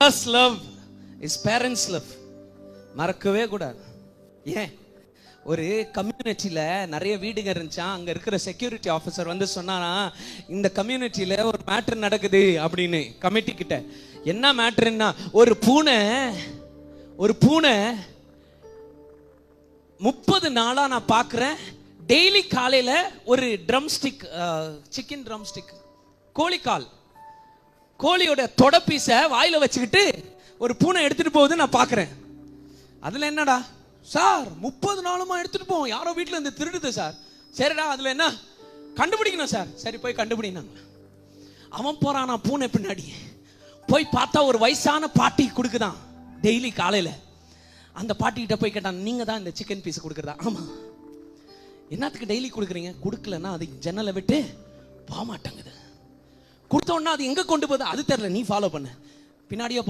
first love is parents love. மறக்கவே கூடாது. ஏன், ஒரு கம்யூனிட்டியில நிறைய வீடுங்க இருந்துச்சா, அங்க இருக்கிற செக்யூரிட்டி ஆஃபீஸர் வந்து சொன்னானா, இந்த கம்யூனிட்டியில ஒரு மேட்டர் நடக்குது அப்படின்னு கமிட்டி கிட்ட. என்ன மேட்டர்னா, ஒரு பூனை 30 நாளா நான் பார்க்கிறேன், டெய்லி காலையில ஒரு drumstick, chicken drumstick, கோழியோட தொட பீஸ வாயில வச்சுக்கிட்டு ஒரு பூனை எடுத்துட்டு போகுது நான் பார்க்கிறேன். அதுல என்னடா சார், 30 நாளுமா எடுத்துட்டு போவோம், யாரோ வீட்டுல இருந்து திருடுது சார். சரிடா, அதுல என்ன கண்டுபிடிக்கணும் சார். சரி, போய் கண்டுபிடினாங்க. அவன் போறானா பூனை பின்னாடி. போய் பார்த்தா ஒரு வயசான பாட்டி கொடுக்குதான் டெய்லி காலையில. அந்த பாட்டி கிட்ட போய் கேட்டான், நீங்க தான் இந்த சிக்கன் பீஸ் கொடுக்குறதா? ஆமா. என்னத்துக்கு டெய்லி கொடுக்குறீங்க? கொடுக்கலன்னா அது ஜன்னலை விட்டு போக மாட்டேங்குது. கொடுத்தோன்னா அது எங்க கொண்டு போகுது அது தெரியல, நீ ஃபாலோ பண்ண, பின்னாடியே